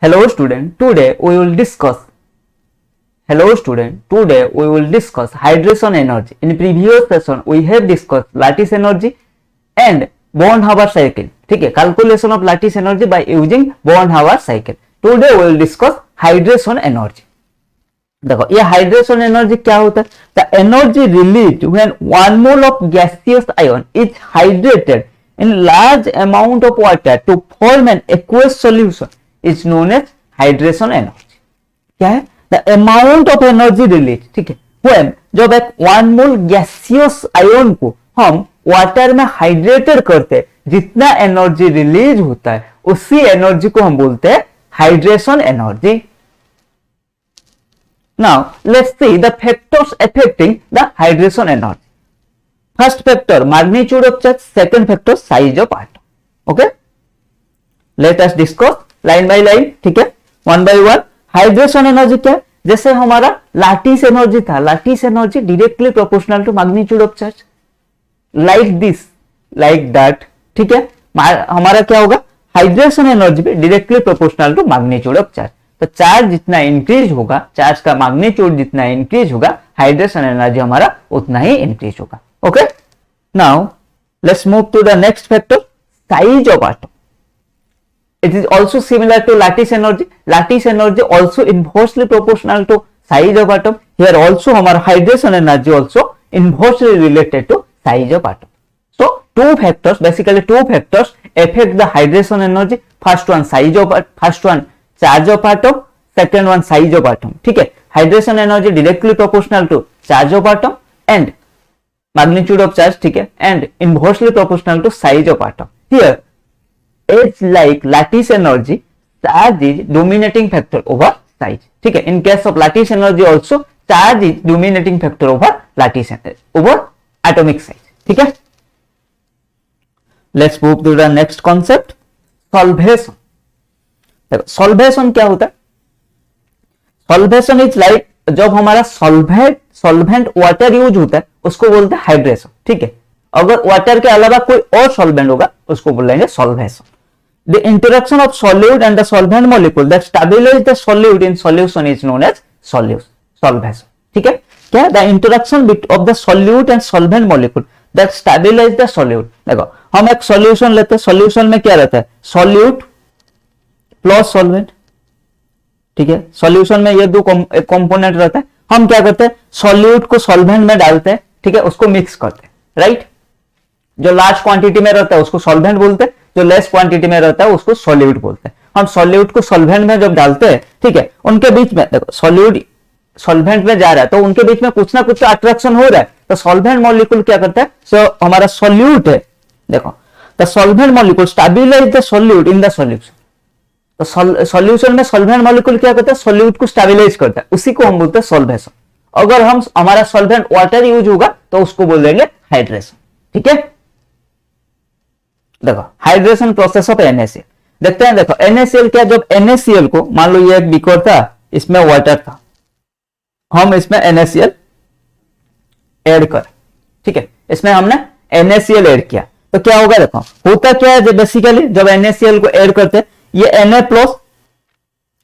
Hello student, today we will discuss hydration energy. In previous session we have discussed lattice energy and Born-Haber cycle. ठीक है, calculation of lattice energy by using Born-Haber cycle. Today we will discuss hydration energy. देखो ये hydration energy क्या होता है? The energy release when 1 mole of gaseous ion is hydrated in large amount of water to form an aqueous solution is known as hydration energy. क्या है? The amount of energy release. ठीक है, when जब एक 1 मोल gaseous ion को हम water में hydrated करते हैं, जितना एनर्जी रिलीज होता है उसी एनर्जी को हम बोलते हैं hydration energy. Now let's see the factors affecting the hydration energy. First factor magnitude of charge, second factor size of atom. Okay, let us discuss line by line. ठीक है, one by one. Hydration energy क्या है? जैसे हमारा lattice energy था, lattice energy directly proportional to magnitude of charge, like this like that. ठीक है, हमारा क्या होगा? हाइड्रेशन एनर्जी भी directly proportional to magnitude of charge. तो चार्ज जितना इंक्रीज होगा, चार्ज का मैग्नीट्यूड जितना इंक्रीज होगा, हाइड्रेशन एनर्जी हमारा उतना ही इंक्रीज होगा. Okay, now let's move to the next factor, size of atom. It is also similar to lattice energy. Lattice energy also inversely proportional to size of atom. Here also हमारा hydration energy also inversely related to size of atom. So two factors, basically two factors affect the hydration energy. First one charge of atom, second one size of atom. ठीक है, hydration energy directly proportional to charge of atom and magnitude of charge. ठीक है, and inversely proportional to size of atom. Here it's like lattice energy, charge is dominating factor over size. ठीक है, in case of lattice energy also charge is dominating factor over lattice over atomic size. ठीक है, let's move to the next concept, solvation. Solvation क्या होता है? Solvation is like जब हमारा solvent water use होता है उसको बोलते हैं हाइड्रेशन. ठीक है, अगर वाटर के अलावा कोई और सॉल्वेंट होगा उसको बोलेंगे solvation. The interaction of solute and the solvent molecule that stabilize the solute in solution is known as solvation. ठीक है, क्या? The interaction of the solute and solvent molecule that stabilize the solute. देखो हम एक solution लेते हैं, solution में क्या रहता है? Solute plus solvent. ठीक है, सॉल्यूशन में ये दो कंपोनेंट रहता है. हम क्या करते हैं? सॉल्यूट को सॉल्वेंट में डालते हैं. ठीक है, उसको मिक्स करते हैं. राइट, जो लार्ज क्वांटिटी में रहता है उसको सॉल्वेंट बोलते हैं, जो लेस क्वांटिटी में रहता है उसको सॉल्यूट बोलते हैं. हम सॉल्यूट को सॉल्वेंट में जब डालते हैं, ठीक है, उनके बीच में देखो सॉल्यूट सॉल्वेंट में जा रहा है तो उनके बीच में कुछ ना कुछ अट्रैक्शन हो रहा है. तो सॉल्वेंट मॉलिक्यूल क्या करता है? सो हमारा सॉल्यूट है, देखो the solvent molecule stabilize the solute in the solution. तो सॉल्यूशन में सॉल्वेंट मॉलिक्यूल क्या करता है? सॉल्यूट को स्टेबलाइज करता है, उसी को हम बोलते हैं सॉल्वेशन. अगर हम हमारा सॉल्वेंट वाटर यूज होगा तो उसको बोल देंगे हाइड्रेशन. ठीक है, देखो हाइड्रेशन प्रोसेस ऑफ NaCl देखते हैं. देखो NaCl क्या? जब NaCl को मान लो ये एक बीकर था, इसमें वाटर था, हम इसमें NaCl ऐड कर. ठीक है, इसमें हमने NaCl ऐड किया तो क्या होगा? देखो होता क्या है, बेसिकली जब NaCl को ऐड करते हैं ये Na plus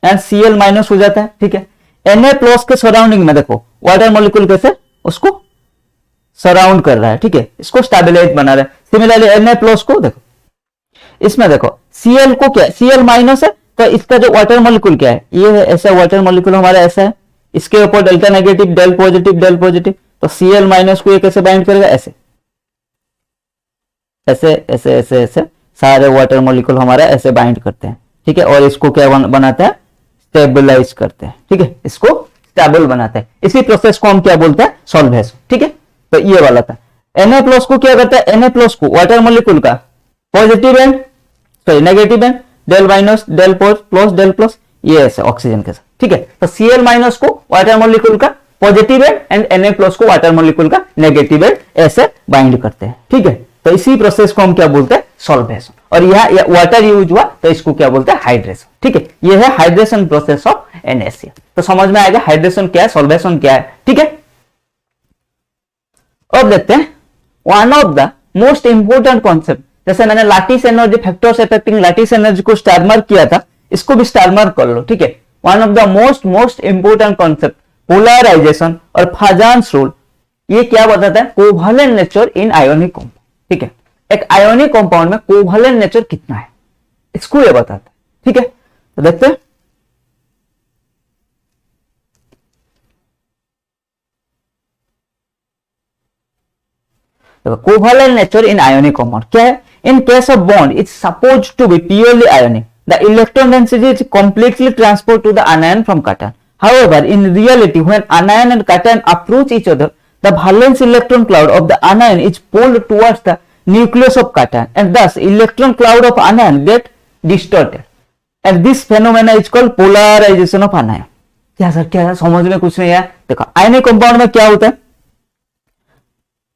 and Cl minus हो जाता है. ठीक है, Na प्लस के सराउंडिंग में देखो वाटर मॉलिक्यूल कैसे उसको सराउंड कर रहा है. ठीक है, इसको स्टेबलाइज बना रहा है. सिमिलरली Na प्लस को देखो, इसमें देखो Cl को क्या? Cl माइनस है तो इसका जो वाटर मॉलिक्यूल क्या है? ये है, ऐसा वाटर मॉलिक्यूल हमारा ऐसा है, इसके ऊपर डेल्टा नेगेटिव डेल पॉजिटिव. तो Cl माइनस को ये कैसे बाइंड करेगा? ऐसे ऐसे ऐसे ऐसे ऐसे सारे वाटर मॉलिक्यूल हमारा ऐसे बाइंड करते हैं. ठीक है, और इसको क्या बनाता है? स्टेबलाइज करते हैं. ठीक है, इसको स्टेबल बनाते हैं. इसी प्रोसेस को हम क्या बोलते हैं? सॉल्वेशन. ठीक है, तो ये वाला था. Na प्लस को क्या करता है? Na प्लस को वाटर मॉलिक्यूल का positive and negative end del minus del plus del plus, ये ऐसे ऑक्सीजन के साथ. ठीक है, तो Cl माइनस को वाटर मॉलिक्यूल का पॉजिटिव एंड Na प्लस को वाटर मॉलिक्यूल का नेगेटिव एंड ऐसे बाइंड करते हैं. ठीक है, तो इसी प्रोसेस को हम क्या बोलते हैं? सॉल्वेशन. और यह वाटर यूज हुआ तो इसको क्या बोलते हैं? हाइड्रेशन. ठीक है, ये है हाइड्रेशन प्रोसेस ऑफ NaCl. तो समझ में आएगा हाइड्रेशन क्या है, सॉल्वेशन क्या है. ठीक है, अब देखते हैं one of the most important concept. जैसे मैंने lattice energy, factors affecting lattice energy को स्टार मार्क किया था, इसको भी स्टार मार्क कर लो, ठीक है। One of the most important concept polarization और फाजान्स रूल, ये क्या बताता है? Covalent nature in ionic compound, ठीक है। एक आयोनिक कंपाउंड में कोवैलेंट नेचर कितना है, इसको ये बताता है, ठीक है। तो देखते हैं, covalent nature in ionic compound क्या है? In case of bond it's supposed to be purely ionic, the electron density is completely transferred to the anion from cation. However, in reality, when anion and cation approach each other, the valence electron cloud of the anion is pulled towards the nucleus of cation, and thus electron cloud of anion get distorted. And this phenomena is called polarization of anion. क्या sir, क्या समझ में कुछ नहीं है? देखो, ionic compound में क्या होता है?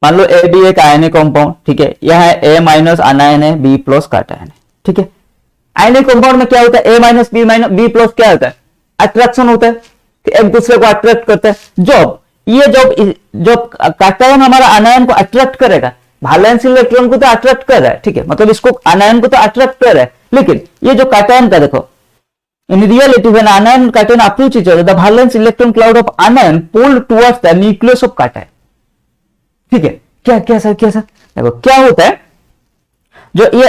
मान लो ए बी एक आयनिक कंपाउंड, ठीक है। यह है ए माइनस अनायन है, बी प्लस cation है, ठीक है। आयनिक कंपाउंड में क्या होता है? ए माइनस बी प्लस क्या होता है? अट्रैक्शन होता है, एक दूसरे को अट्रैक्ट करता है। जब cation हमारा अनायन को अट्रैक्ट करेगा, वैलेंस इलेक्ट्रॉन को तो अट्रैक्ट कर रहा है, ठीक है, मतलब इसको अनायन को तो अट्रैक्ट कर रहा है, लेकिन ये जो cation का देखो, in reality when anion and cation approach each other, the valence electron cloud of anion pulled towards the nucleus of cation, ठीक है। क्या सर देखो क्या होता है, जो ये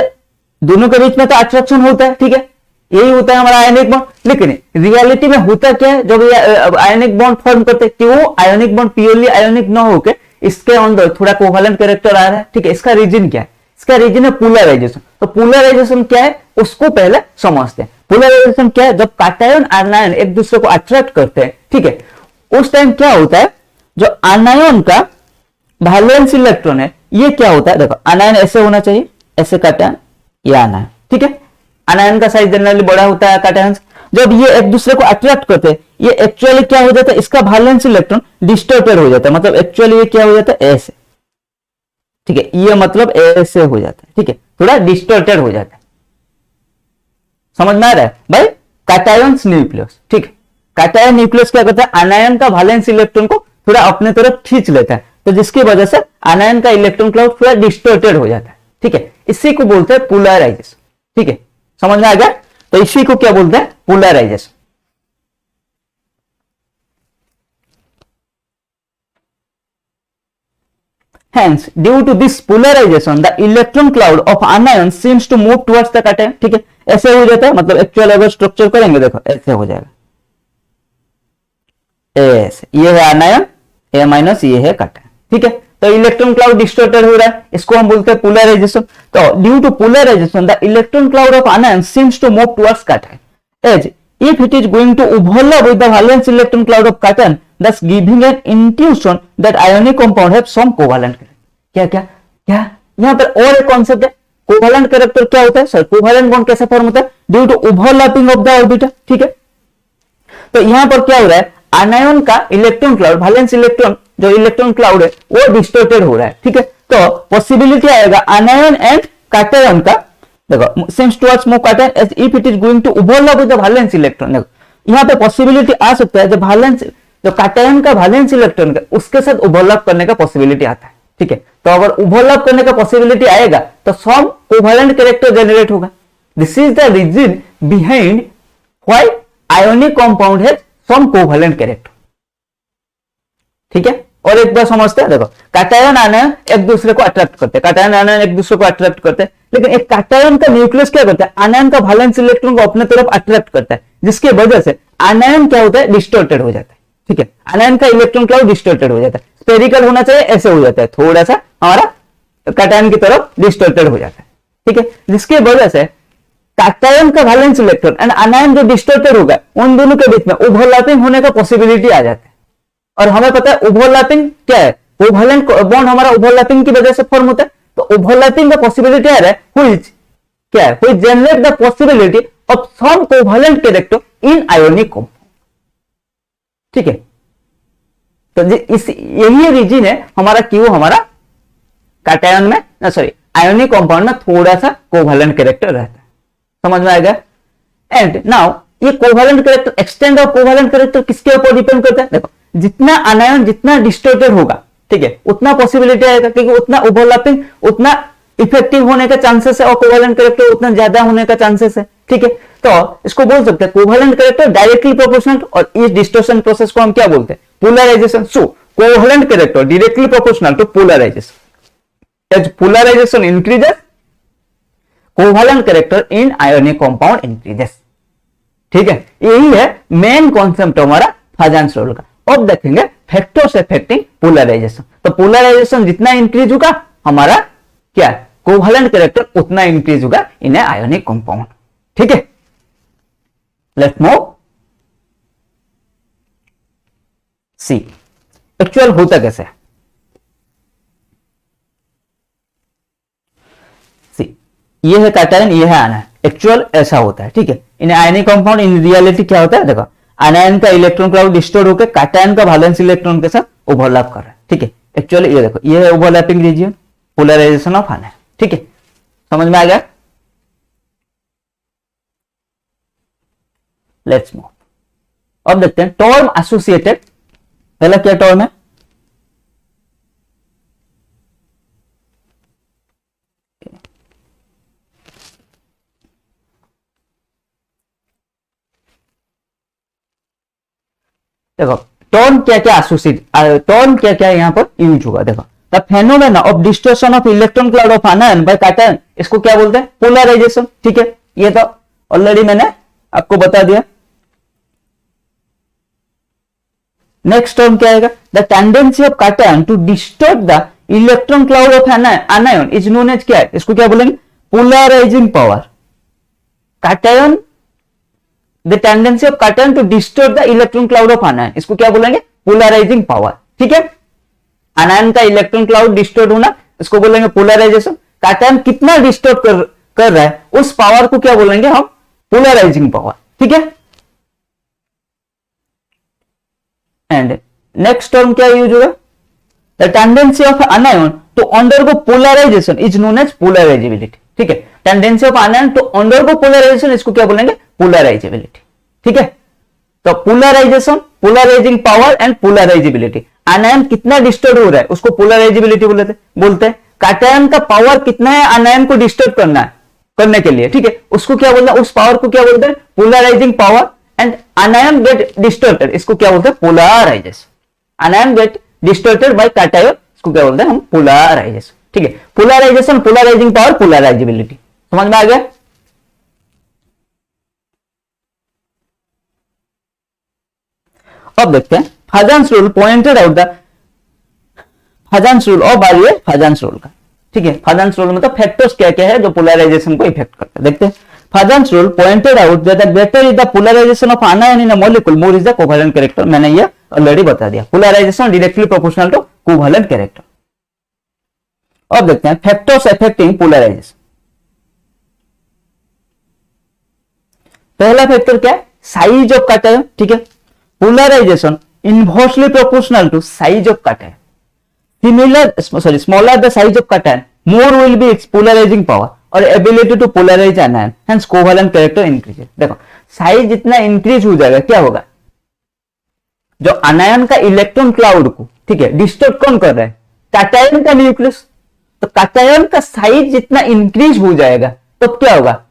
दोनों के बीच में तो अट्रैक्शन होता है, ठीक है, यही होता है हमारा आयनिक बॉन्ड। लेकिन रियलिटी में होता क्या है, जब ये आयनिक बॉन्ड फॉर्म करते हैं, क्यों आयनिक बॉन्ड प्योरली आयनिक ना होकर इसके अंदर थोड़ा कोवैलेंट कैरेक्टर आ रहा है, ठीक है। इसका रीजन क्या है? इसका रीजन है पोलराइजेशन। तो पोलराइजेशन क्या है उसको पहले समझते हैं। पोलराइजेशन क्या है? जब cation आनायन एक दूसरे को अट्रैक्ट करते हैं, ठीक है, उस टाइम क्या होता है, जो आनायन का वैलेंस इलेक्ट्रॉन है, ये क्या होता है? देखो, आनायन ऐसे होना चाहिए, ऐसे cation, ये आनायन, ठीक है। आनायन का साइज जनरली बड़ा होता है cation। जब ये एक दूसरे को अट्रैक्ट करते हैं, ये एक्चुअली क्या हो जाता है, इसका वैलेंस इलेक्ट्रॉन डिस्टॉर्टेड हो जाता है, मतलब एक्चुअली ये क्या हो जाता है, ऐसे, ठीक है, ये मतलब ऐसे हो जाता है, ठीक है, थोड़ा डिस्टॉर्टेड हो जाता है। समझ में आ रहा है भाई? कैटायंस न्यूक्लियस, ठीक है। कैटायन न्यूक्लियस क्या करता है? आनायन का वैलेंस इलेक्ट्रॉन को थोड़ा अपने तरफ खींच लेता है, तो जिसकी वजह से आनायन का इलेक्ट्रॉन क्लाउड थोड़ा डिस्टॉर्टेड हो जाता है, ठीक है। इसी को बोलते हैं पोलराइजेशन, ठीक है, समझ में आ गया? तो इसी को क्या बोलते हैं? Polarisation. Hence, due to this polarization, the electron cloud of anion seems to move towards the cation, ठीक है, ऐसे हो जाता है, मतलब एक्चुअल अगर स्ट्रक्चर करेंगे, देखो ऐसे हो जाएगा, ऐसे, ये है आनायन, ए माइनस, ये है cation, ठीक है। तो इलेक्ट्रॉन क्लाउड डिस्टॉर्टेड हो रहा है, इसको हम बोलते हैं पोलराइजेशन। तो due to polarisation the electron cloud of anion seems to move towards cation, as if it is going to overlap with the valence electron cloud of cation, thus giving an intuition that ionic compound have some covalent character। क्या यहाँ पर और एक concept है, covalent character क्या होता है sir? Covalent bond कैसे फॉर्म होता है? Due to overlapping of the orbital, ठीक है। तो यहां पर क्या हो रहा है, आनायन का इलेक्ट्रॉन क्लाउड, वैलेंस इलेक्ट्रॉन जो इलेक्ट्रॉन क्लाउड है वो डिस्टॉर्टेड हो रहा है, ठीक है। तो पॉसिबिलिटी आएगा आनायन एंड cation का, देखो seems towards more cation as if it is going to overlap with the valence electron। देखो यहाँ पे पॉसिबिलिटी आ सकता है, जब वैलेंस, जो cation का वैलेंस इलेक्ट्रॉन का उसके साथ ओवरलैप करने का पॉसिबिलिटी आता है, ठीक है। तो अगर ओवरलैप करने का पॉसिबिलिटी आएगा तो सम कोवैलेंट कैरेक्टर जनरेट होगा। This is the reason behind why ionic compound has some covalent character, ठीक है। और एक बार समझते हैं, देखो cation आनायन एक दूसरे को अट्रैक्ट करते हैं, cation आनायन एक दूसरे को अट्रैक्ट करते हैं, लेकिन एक cation का न्यूक्लियस क्या करता है, आनायन का वैलेंस इलेक्ट्रॉन को अपने तरफ अट्रैक्ट करता है, जिसकी वजह से आनायन क्या होता है, डिस्टॉर्टेड हो जाता है, ठीक है। आनायन का इलेक्ट्रॉन क्लाउड डिस्टॉर्टेड हो जाता है, स्फेरिकल होना चाहिए, ऐसे हो जाता है, थोड़ा सा हमारा cation की तरफ डिस्टॉर्टेड हो जाता है, ठीक है, जिसकी वजह से cation का वैलेंस इलेक्ट्रॉन एंड आनायन जो डिस्टॉर्टेड होगा, उन दोनों के बीच में ओवरलैपिंग होने का पॉसिबिलिटी आ जाता है। और हमें पता है ओवरलैपिंग क्या है, कोवैलेंट बॉन्ड हमारा ओवरलैपिंग की वजह से फॉर्म होता है। तो ओवरलैपिंग का पॉसिबिलिटी आ रहा है, व्हिच क्या है, which generate the possibility of some covalent character in ionic compound, ठीक है। तो यही रीजन है हमारा क्यों हमारा cation में, सॉरी आयोनिक कंपाउंड में थोड़ा सा कोवैलेंट कैरेक्टर रहता है। समझ में आएगा? एंड नाउ ये covalent character, extend of covalent character किसके ऊपर डिपेंड करता है? देखो जितना आनायन जितना डिस्टॉर्टेड होगा, ठीक है, उतना पॉसिबिलिटी आएगा, क्योंकि उतना ओवरलैपिंग, उतना इफेक्टिव होने का चांसेस है, और कोवैलेंट कैरेक्टर उतना ज्यादा होने का चांसेस है, ठीक है, तो इसको बोल सकते हैं कोवेलेंट कैरेक्टर डायरेक्टली प्रोपोर्शनल, और इस डिस्टॉर्शन प्रोसेस को हम क्या बोलते हैं, polarization. So covalent character directly proportional to polarization. As polarization increases, covalent character in ionic compound increases. ठीक है, यही है मेन कॉन्सेप्ट हमारा फाजान्स रूल का। अब देखेंगे फैक्टर्स अफेक्टिंग पोलराइजेशन। तो पोलराइजेशन जितना इंक्रीज होगा हमारा क्या कोवेलेंट कैरेक्टर उतना इंक्रीज होगा इन आयोनिक कंपाउंड। ठीक है, लेट्स मूव सी। एक्चुअल होता कैसे है, सी ये है कैटायन, ये है आनायन। एक्चुअल ऐसा होता है। ठीक है, इन आयनिक कंपाउंड इन रियलिटी क्या होता है, देखो आनायन का इलेक्ट्रॉन क्लाउड डिस्टोर्ड होकर कैटायन का वैलेंस इलेक्ट्रॉन के साथ ओवरलैप कर रहा है। ठीक है, एक्चुअली ये देखो, ये है ओवरलैपिंग रीजन, पोलराइजेशन ऑफ आनायन। ठीक है, समझ में आ गया। Let's move. अब देखते हैं टर्म एसोसिएटेड। पहला क्या टर्म है, देखो टर्म क्या क्या एसोसिएट, टर्म क्या क्या यहां पर यूज होगा। देखो the phenomena of distortion of electron cloud of anion by cation, इसको क्या बोलते हैं, पोलराइजेशन। ठीक है, ये तो ऑलरेडी मैंने आपको बता दिया। नेक्स्ट टर्म क्या आएगा, the tendency of cation to distort the electron cloud of anion is known as, क्या है, इसको क्या बोलेंगे, polarising power. Cation, the tendency of cation to distort the electron cloud of anion, इसको क्या बोलेंगे, पोलराइजिंग पावर। ठीक है, आनायन का इलेक्ट्रॉन क्लाउड डिस्टॉर्ट होना, इसको बोलेंगे पोलराइजेशन। कैटायन कितना डिस्टॉर्ट कर रहा है, उस पावर को क्या बोलेंगे हम, पोलराइजिंग पावर। ठीक है, एंड नेक्स्ट टर्म क्या यूज होगा, the tendency of anion to undergo polarisation is known as polarisability. ठीक है, tendency of anion to undergo polarisation, इसको क्या बोलेंगे, पोलराइजेबिलिटी। ठीक है, तो polarisation, polarising power and polarisability. Anion कितना डिस्टर्ब हो रहा है उसको पोलराइजेबिलिटी बोलते हैं। कैटायन का पावर कितना है आनायन को डिस्टर्ब करने के लिए, ठीक है, उसको क्या बोलते हैं, उस पावर को क्या बोलते हैं, polarising power. And anion get distorted, इसको क्या बोलते हैं, polarisation. Anion get distorted by cation, इसको क्या बोलते हैं हम, पोलराइजेशन। ठीक है, पोलराइजेशन, पोलराइजिंग पावर, पोलराइजेबिलिटी, समझ में आ गया। अब देखते हैं Fajans rule pointed out the Fajans rule और बारी फाजान्स रूल का। ठीक है, फाजान्स रूल मतलब फैक्टर्स क्या क्या है जो पोलराइजेशन को इफेक्ट करते हैं। देखते हैं, Fajans rule pointed out that the greater is the polarisation of anion in a molecule more is the covalent character. मैंने ये ऑलरेडी बता दिया, polarisation directly proportional to covalent character. अब देखते हैं फैक्टर्स अफेक्टिंग पोलराइजेशन। पहला फैक्टर क्या है, साइज ऑफ कैटायन। ठीक है, polarisation inversely proportional to size of cation. Smaller the size of cation, more will be its polarizing power or ability to polarize anion, hence covalent character increases। देखो size जितना increase हो जाएगा क्या होगा, जो अनायन का इलेक्ट्रॉन क्लाउड को, ठीक है, डिस्टर्ब कौन कर रहा है, कैटायन का न्यूक्लियस। तो कैटायन का साइज जितना इंक्रीज हो जाएगा तो क्या होगा,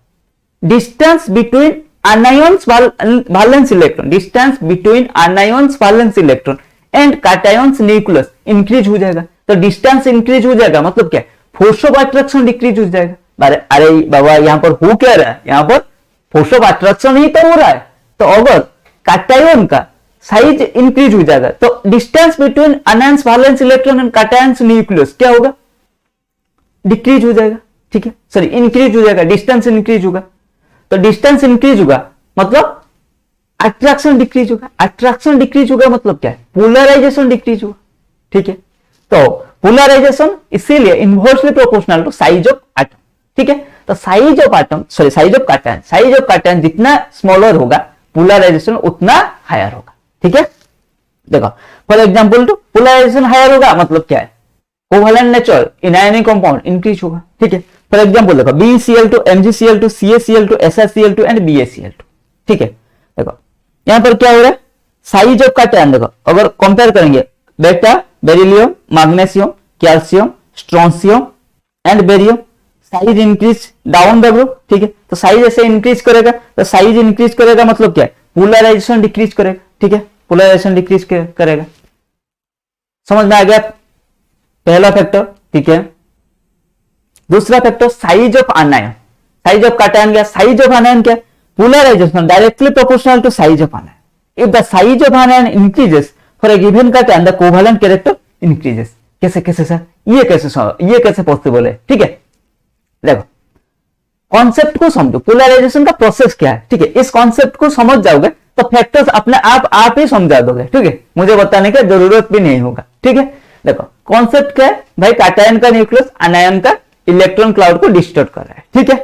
distance between anions valence electron, distance between anions valence electron and cations nucleus increase हो जाएगा। तो डिस्टेंस इंक्रीज हो जाएगा मतलब क्या, फोर्स ऑफ अट्रैक्शन डिक्रीज हो जाएगा। अरे बाबा यहाँ पर हो क्या रहा है, यहाँ पर फोर्स ऑफ अट्रैक्शन ही तो हो रहा है। तो अगर कैटायन का साइज इंक्रीज हो जाएगा तो distance between anions valence electron and cations nucleus क्या होगा, डिक्रीज हो जाएगा। ठीक है, सॉरी इंक्रीज हो जाएगा, डिस्टेंस इंक्रीज होगा। तो डिस्टेंस इंक्रीज होगा मतलब अट्रैक्शन डिक्रीज होगा, अट्रैक्शन डिक्रीज होगा मतलब क्या है, पोलराइजेशन डिक्रीज होगा। ठीक है, तो पोलराइजेशन इसीलिए inversely proportional to size of atom. ठीक है, तो size of atom, sorry size of cation, size of cation जितना स्मॉलर होगा पोलराइजेशन उतना हायर होगा। ठीक है, देखो for example to polarization higher होगा मतलब क्या है, covalent nature in ionic compound increase होगा। ठीक है, फॉर एग्जांपल देखो BeCl2, MgCl2, CaCl2, SiCl2 and BaCl2। ठीक है, देखो यहां पर क्या हो रहा है, साइज ऑफ कैटायन देखो अगर कंपेयर करेंगे, बेटा, beryllium, magnesium, calcium, strontium and barium, size increase down the group, ठीक है। तो साइज ऐसे इंक्रीज करेगा, तो साइज इंक्रीज करेगा मतलब क्या है, पोलराइजेशन डिक्रीज करेगा, ठीक है, पोलराइजेशन डिक्रीज करेगा। समझ में आ गया पहला फैक्टर, ठीक है। दूसरा factor size of anion, size of cation क्या, साइज ऑफ आनायन क्या, polarisation directly proportional to size of anion. If the size of anion increases for a given cation the covalent character increases. कैसे कैसे sir, ये कैसे possible है, ठीक है। देखो कॉन्सेप्ट को समझो, पोलराइजेशन का प्रोसेस क्या है, ठीक है। इस कॉन्सेप्ट को समझ जाओगे तो फैक्टर्स अपने आप ही समझा दोगे, ठीक है, मुझे बताने की जरूरत भी नहीं होगा, ठीक है। देखो कॉन्सेप्ट क्या है भाई, कैटायन का न्यूक्लियस आनायन का इलेक्ट्रॉन क्लाउड को डिस्टर्ब कर रहा है, ठीक है।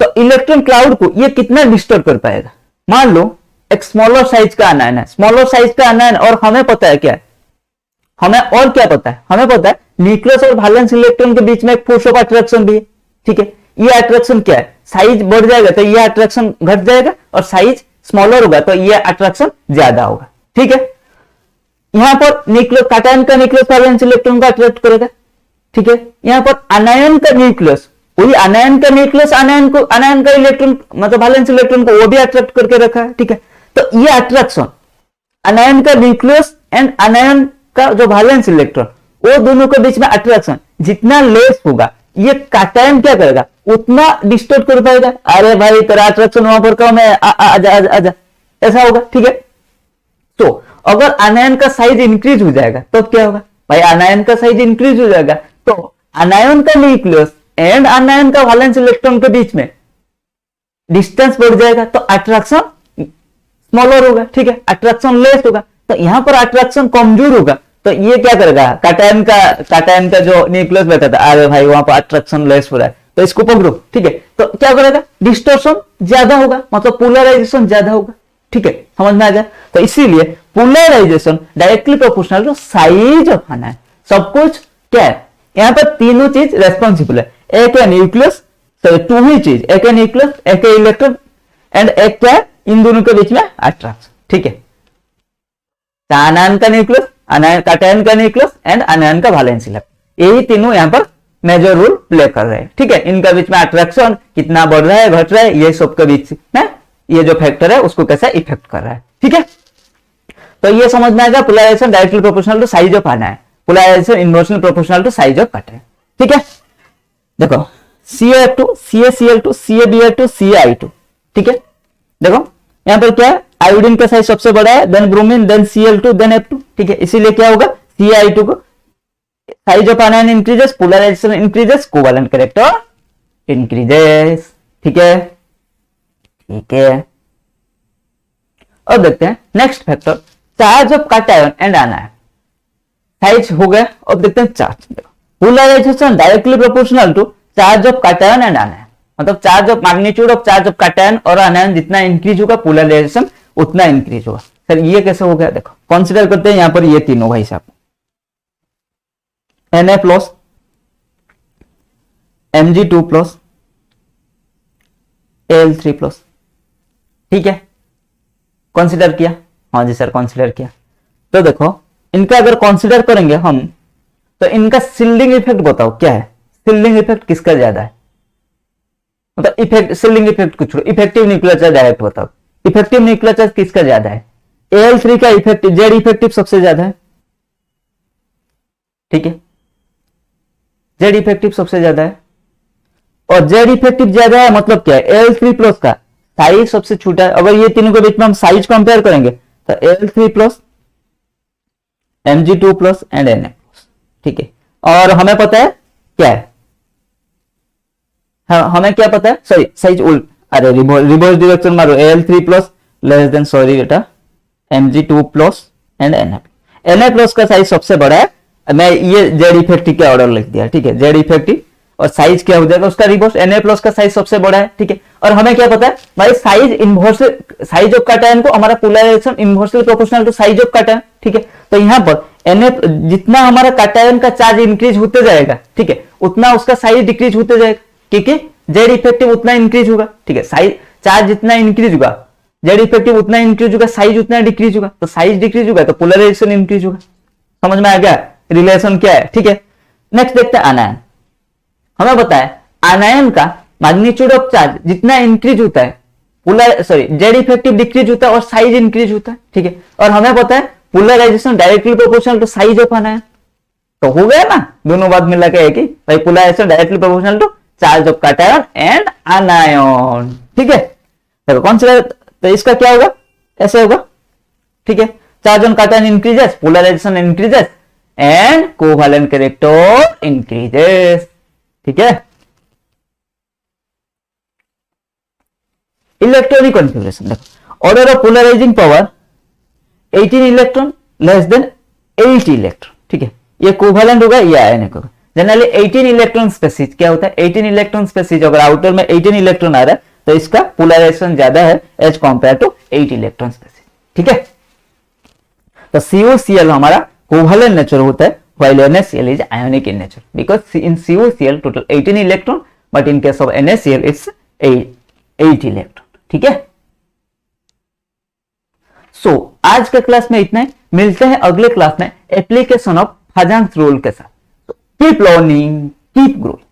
तो इलेक्ट्रॉन क्लाउड को ये कितना डिस्टर्ब कर पाएगा, मान लो एक स्मॉलर साइज का आनायन है, स्मॉलर साइज का आनायन, और हमें पता है क्या है, हमें और क्या पता है, हमें पता है न्यूक्लियस और वैलेंस इलेक्ट्रॉन के बीच में एक फोर्स ऑफ अट्रैक्शन भी है, ठीक है। ये अट्रैक्शन क्या है, साइज बढ़ जाएगा तो ये अट्रैक्शन घट जाएगा, और साइज स्मॉलर होगा तो ये अट्रैक्शन ज्यादा होगा, ठीक है। यहां पर न्यूक्लियस कैटायन का न्यूक्लियस वैलेंस इलेक्ट्रॉन को अट्रैक्ट करेगा, ठीक है। यहां पर आनायन का न्यूक्लियस, वही आनायन का न्यूक्लियस आनायन का इलेक्ट्रॉन मतलब वैलेंस इलेक्ट्रॉन को वो भी अट्रैक्ट करके रखा है, ठीक है। तो ये अट्रैक्शन आनायन का न्यूक्लियस एंड आनायन का जो वैलेंस इलेक्ट्रॉन, वो दोनों के बीच में अट्रैक्शन जितना लेस होगा, ये कैटायन क्या करेगा, उतना डिस्टर्ब कर पाएगा। अरे भाई तेरा अट्रैक्शन वहां पर कम है, आजा आजा आजा, ऐसा होगा, ठीक है। तो अगर आनायन का साइज इंक्रीज हो जाएगा तो क्या होगा भाई, आनायन का साइज इंक्रीज हो जाएगा तो आनायन का न्यूक्लियस एंड आनायन का वैलेंस इलेक्ट्रॉन के बीच में डिस्टेंस बढ़ जाएगा, तो अट्रैक्शन स्मॉलर होगा, ठीक है, अट्रैक्शन लेस होगा। तो यहां पर अट्रैक्शन कमजोर होगा, तो ये क्या करेगा, कैटायन का जो न्यूक्लियस बैठा था, अरे भाई वहां पर अट्रैक्शन लेस हो रहा है तो इसको पकड़ो, ठीक है। तो क्या करेगा, डिस्टॉर्शन ज्यादा होगा, मतलब पोलराइजेशन ज्यादा होगा, ठीक है, समझ में आ गया। तो इसीलिए polarisation directly proportional to size of anion. सब कुछ क्या है, यहां पर तीनों चीज रेस्पॉन्सिबल है, एक है न्यूक्लियस, टू ही चीज, एक है न्यूक्लियस, एक है इलेक्ट्रॉन, एंड एक क्या है, इन दोनों के बीच में अट्रैक्शन, ठीक है। आनायन का न्यूक्लियस, कैटायन का न्यूक्लियस एंड आनायन का वैलेंस इलेक्ट्रॉन, यही तीनों यहां पर मेजर रोल प्ले कर रहे हैं, ठीक है। इनका बीच में अट्रैक्शन कितना बढ़ रहा है घट रहा है, ये सब के बीच में ये जो फैक्टर है उसको कैसा इफेक्ट कर रहा है, ठीक है। तो ये समझ में आएगा polarization directly proportional to size of anion, polarization inversely proportional to size of cation, ठीक है। देखो CaF2 CaCl2 CaBr2 CaI2, ठीक है। देखो यहां पर क्या है, आयोडीन का साइज सबसे बड़ा है, than bromine, then Cl2, then F2, ठीक है। इसीलिए क्या होगा, CaI2 को size of anion increases, polarization increases, covalent character increases, ठीक है, ठीक है। अब देखते हैं next factor, charge of cation and anion. Size हो गया, अब देखते हैं charge. Polarization directly proportional to charge of cation and anion, मतलब charge of magnitude of charge of cation और आनायन जितना इंक्रीज होगा पोलराइजेशन उतना इंक्रीज होगा। सर ये कैसे हो गया, देखो कंसीडर करते हैं यहां पर ये तीनों भाई साहब, Na+, Mg2+, Al3+, ठीक है, कंसीडर किया, हाँ जी सर कंसीडर किया। तो देखो इनका अगर कंसीडर करेंगे हम तो इनका शिल्डिंग इफेक्ट बताओ क्या है, शिल्डिंग इफेक्ट किसका ज्यादा है, मतलब इफेक्ट, शिल्डिंग इफेक्ट को छोड़ो, इफेक्टिव न्यूक्लियर चार्ज डायरेक्ट बताओ, इफेक्टिव न्यूक्लियर चार्ज किसका ज्यादा है, Al3 का इफेक्टिव, जेड इफेक्टिव सबसे ज्यादा है, ठीक है, जेड इफेक्टिव सबसे ज्यादा है, और जेड इफेक्टिव ज्यादा है मतलब क्या है, Al3+ का साइज सबसे छोटा है। अगर ये तीनों के बीच में हम साइज कंपेयर करेंगे तो Al3+, Mg2+ एंड Na+, ठीक है। और हमें पता है क्या है, हमें क्या पता है, सॉरी साइज उल्ट, अरे रिवर्स डायरेक्शन मारो, Al3+ लेस देन, सॉरी बेटा, Mg2+ एंड Na+। का साइज सबसे बड़ा है, मैं ये जेड इफेक्टिव का ऑर्डर लिख दिया, ठीक है, जेड इफेक्टिव और साइज क्या हो जाएगा उसका रिवर्स, Na+ का साइज सबसे बड़ा है, ठीक है। और हमें क्या पता है भाई, size inverse, size of cation को हमारा polarization inversely proportional to size of cation, ठीक है। तो यहाँ पर Na जितना हमारा कैटायन का चार्ज इंक्रीज होते जाएगा, ठीक है, उतना उसका साइज डिक्रीज होते जाएगा, क्योंकि जेड इफेक्टिव उतना इंक्रीज होगा, ठीक है। साइज चार्ज जितना इंक्रीज होगा, जेड इफेक्टिव उतना इंक्रीज होगा, साइज उतना डिक्रीज होगा, तो साइज डिक्रीज होगा तो पोलराइजेशन इंक्रीज होगा। समझ में आ गया रिलेशन क्या है, ठीक है। नेक्स्ट देखते हैं आनायन। हमें बताया आनायन का मैग्नीट्यूड ऑफ चार्ज जितना इंक्रीज होता है, जेड इफेक्टिव डिक्रीज होता है और साइज इंक्रीज होता है, ठीक है। और हमें पता है polarization directly proportional to size of anion, तो हो गया ना, दोनों बात मिला के एक ही भाई, polarization directly proportional to charge of cation and anion, ठीक है। देखो कौन सा, तो इसका क्या होगा, ऐसे होगा, ठीक है। Charge on cation increases, polarization increases and covalent character increases, ठीक है। इलेक्ट्रॉनिक कॉन्फ़िगरेशन देखो, order of polarizing power 18 electron less than 8 electron, ठीक है। ये कोवैलेंट होगा, ये आयनिक होगा। जनरली 18 इलेक्ट्रॉन स्पेसीज क्या होता है, 18 इलेक्ट्रॉन स्पेसीज, अगर आउटर में 18 इलेक्ट्रॉन आ रहा है तो इसका पोलराइजेशन ज्यादा है as compare to 8 electron species, ठीक है। तो CuCl हमारा कोवैलेंट नेचर होता है, while NaCl is ionic in nature because in CuCl total 18 electron but in case of NaCl it's 8 electron, ठीक है। सो आज के क्लास में इतना ही, मिलते हैं अगले क्लास में एप्लीकेशन ऑफ फजेंस रूल के साथ। Keep learning, keep growing.